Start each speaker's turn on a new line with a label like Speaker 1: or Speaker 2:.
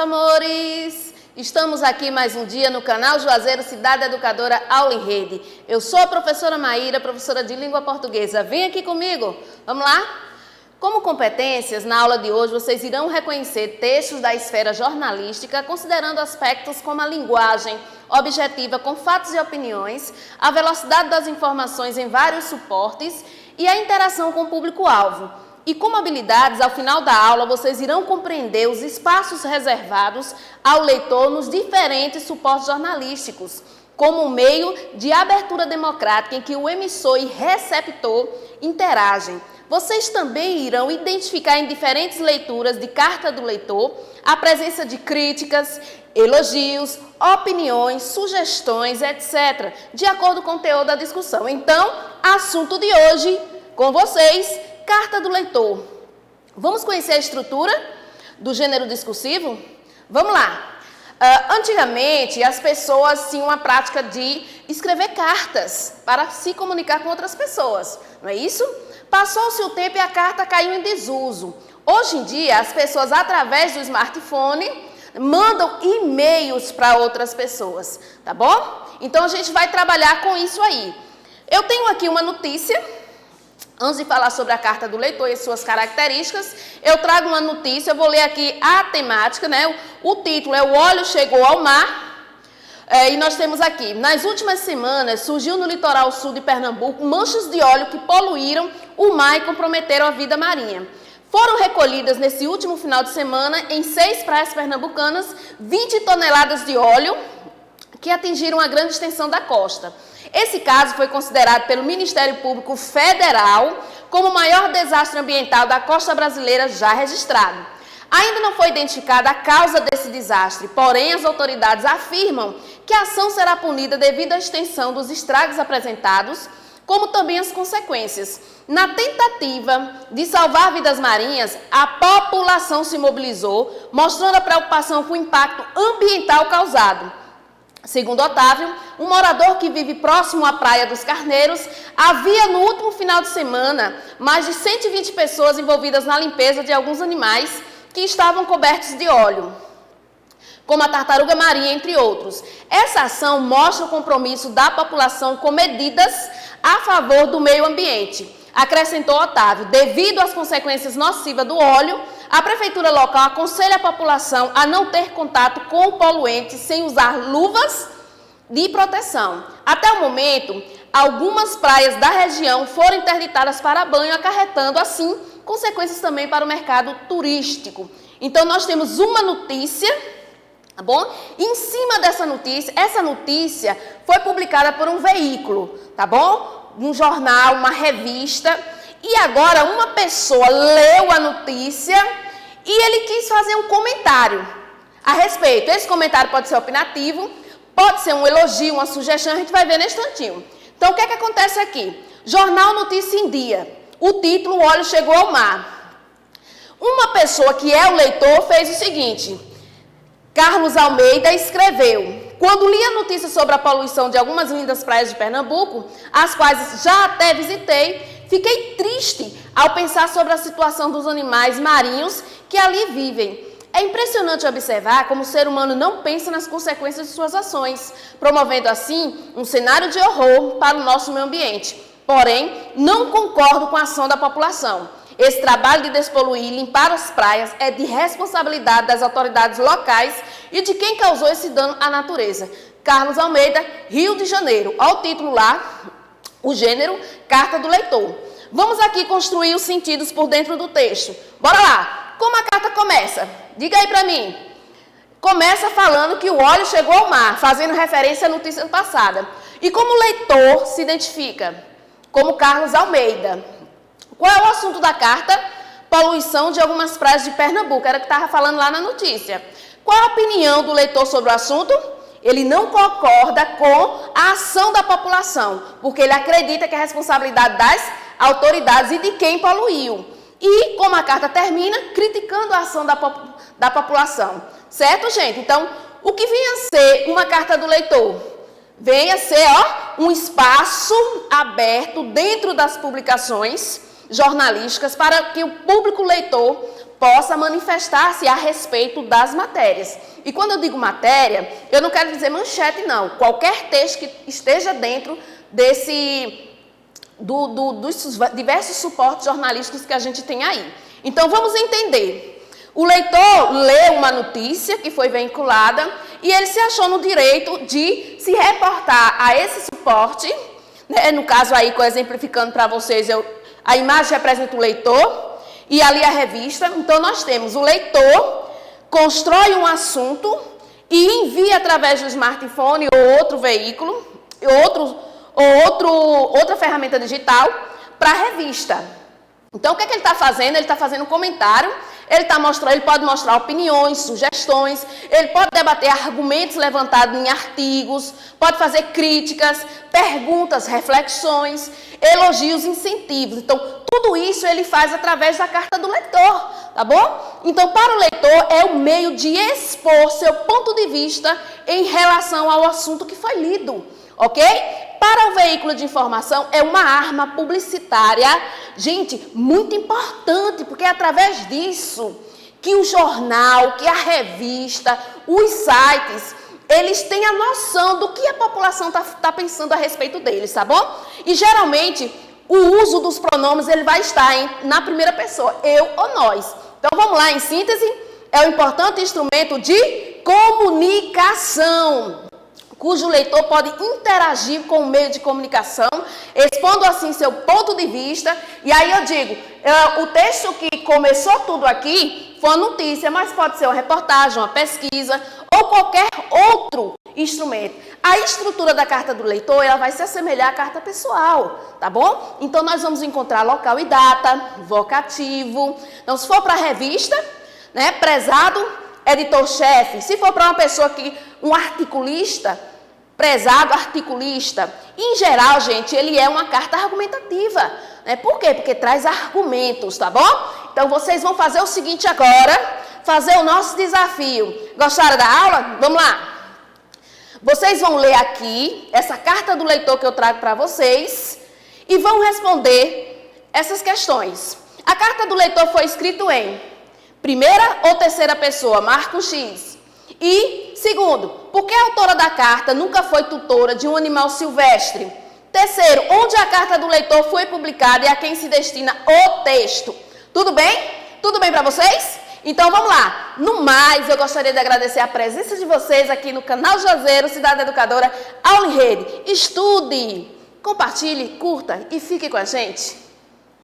Speaker 1: Amores, estamos aqui mais um dia no canal Juazeiro Cidade Educadora Aula em Rede. Eu sou a professora Maíra, professora de língua portuguesa. Vem aqui comigo, vamos lá? Como competências, na aula de hoje vocês irão reconhecer textos da esfera jornalística, considerando aspectos como a linguagem objetiva com fatos e opiniões, a velocidade das informações em vários suportes e a interação com o público-alvo. E como habilidades, ao final da aula, vocês irão compreender os espaços reservados ao leitor nos diferentes suportes jornalísticos, como um meio de abertura democrática em que o emissor e receptor interagem. Vocês também irão identificar em diferentes leituras de carta do leitor a presença de críticas, elogios, opiniões, sugestões, etc., de acordo com o teor da discussão. Então, assunto de hoje com vocês, carta do leitor. Vamos conhecer a estrutura do gênero discursivo? Vamos lá. Antigamente, as pessoas tinham a prática de escrever cartas para se comunicar com outras pessoas, não é isso? Passou-se o tempo e a carta caiu em desuso. Hoje em dia, as pessoas, através do smartphone, mandam e-mails para outras pessoas, tá bom? Então, a gente vai trabalhar com isso aí. Eu tenho aqui uma notícia. Antes de falar sobre a carta do leitor e suas características, eu trago uma notícia, eu vou ler aqui a temática, né? O título é O Óleo Chegou ao Mar. E nós temos aqui, nas últimas semanas, surgiu no litoral sul de Pernambuco manchas de óleo que poluíram o mar e comprometeram a vida marinha. Foram recolhidas nesse último final de semana, em 6 praias pernambucanas, 20 toneladas de óleo que atingiram a grande extensão da costa. Esse caso foi considerado pelo Ministério Público Federal como o maior desastre ambiental da costa brasileira já registrado. Ainda não foi identificada a causa desse desastre, porém as autoridades afirmam que a ação será punida devido à extensão dos estragos apresentados, como também as consequências. Na tentativa de salvar vidas marinhas, a população se mobilizou, mostrando a preocupação com o impacto ambiental causado. Segundo Otávio, um morador que vive próximo à Praia dos Carneiros, havia no último final de semana mais de 120 pessoas envolvidas na limpeza de alguns animais que estavam cobertos de óleo, como a tartaruga marinha, entre outros. Essa ação mostra o compromisso da população com medidas a favor do meio ambiente, acrescentou Otávio. Devido às consequências nocivas do óleo, a prefeitura local aconselha a população a não ter contato com o poluente sem usar luvas de proteção. Até o momento, algumas praias da região foram interditadas para banho, acarretando, assim, consequências também para o mercado turístico. Então, nós temos uma notícia, tá bom? Em cima dessa notícia, essa notícia foi publicada por um veículo, tá bom? Um jornal, uma revista. E agora uma pessoa leu a notícia e ele quis fazer um comentário a respeito. Esse comentário pode ser opinativo, pode ser um elogio, uma sugestão, a gente vai ver nesse instantinho. Então, o que é que acontece aqui? Jornal Notícia em Dia. O título, O Óleo Chegou ao Mar. Uma pessoa que é o leitor fez o seguinte. Carlos Almeida escreveu: quando li a notícia sobre a poluição de algumas lindas praias de Pernambuco, as quais já até visitei, fiquei triste ao pensar sobre a situação dos animais marinhos que ali vivem. É impressionante observar como o ser humano não pensa nas consequências de suas ações, promovendo assim um cenário de horror para o nosso meio ambiente. Porém, não concordo com a ação da população. Esse trabalho de despoluir e limpar as praias é de responsabilidade das autoridades locais e de quem causou esse dano à natureza. Carlos Almeida, Rio de Janeiro. Olha o título lá, o gênero, carta do leitor. Vamos aqui construir os sentidos por dentro do texto. Bora lá. Como a carta começa? Diga aí pra mim. Começa falando que o óleo chegou ao mar, fazendo referência à notícia passada. E como o leitor se identifica? Como Carlos Almeida. Qual é o assunto da carta? Poluição de algumas praias de Pernambuco. Era o que estava falando lá na notícia. Qual a opinião do leitor sobre o assunto? Ele não concorda com a ação da população, porque ele acredita que é responsabilidade das autoridades e de quem poluiu. E, como a carta termina, criticando a ação da população. Certo, gente? Então, o que vinha a ser uma carta do leitor? Venha ser um espaço aberto dentro das publicações jornalísticas para que o público leitor possa manifestar-se a respeito das matérias. E quando eu digo matéria, eu não quero dizer manchete, não. Qualquer texto que esteja dentro dos diversos suportes jornalísticos que a gente tem aí. Então, vamos entender. O leitor lê uma notícia que foi veiculada e ele se achou no direito de se reportar a esse suporte, né? No caso aí, exemplificando para vocês, a imagem representa o leitor e ali a revista. Então, nós temos o leitor, constrói um assunto e envia através do smartphone ou outro veículo, outra ferramenta digital para a revista. Então, o que ele está fazendo? Ele está fazendo um comentário, ele pode mostrar opiniões, sugestões, ele pode debater argumentos levantados em artigos, pode fazer críticas, perguntas, reflexões, elogios, incentivos. Então, tudo isso ele faz através da carta do leitor, tá bom? Então, para o leitor, é o meio de expor seu ponto de vista em relação ao assunto que foi lido, ok? Para o veículo de informação, é uma arma publicitária, gente, muito importante, porque é através disso que o jornal, que a revista, os sites, eles têm a noção do que a população está pensando a respeito deles, tá bom? E geralmente, o uso dos pronomes, ele vai estar na primeira pessoa, eu ou nós. Então, vamos lá, em síntese, é um importante instrumento de comunicação, cujo leitor pode interagir com o meio de comunicação, expondo assim seu ponto de vista. E aí eu digo, o texto que começou tudo aqui foi uma notícia, mas pode ser uma reportagem, uma pesquisa ou qualquer outro instrumento. A estrutura da carta do leitor, ela vai se assemelhar à carta pessoal, tá bom? Então, nós vamos encontrar local e data, vocativo. Então, se for para a revista, né, prezado editor-chefe. Se for para uma pessoa um articulista, prezado articulista. Em geral, gente, ele é uma carta argumentativa, né? Por quê? Porque traz argumentos, tá bom? Então, vocês vão fazer o seguinte agora, fazer o nosso desafio. Gostaram da aula? Vamos lá. Vocês vão ler aqui essa carta do leitor que eu trago para vocês e vão responder essas questões. A carta do leitor foi escrita em primeira ou terceira pessoa, marca um X. E, segundo, por que a autora da carta nunca foi tutora de um animal silvestre? Terceiro, onde a carta do leitor foi publicada e a quem se destina o texto? Tudo bem? Tudo bem para vocês? Então, vamos lá. No mais, eu gostaria de agradecer a presença de vocês aqui no canal Juazeiro, Cidade Educadora, Aula em Rede. Estude, compartilhe, curta e fique com a gente.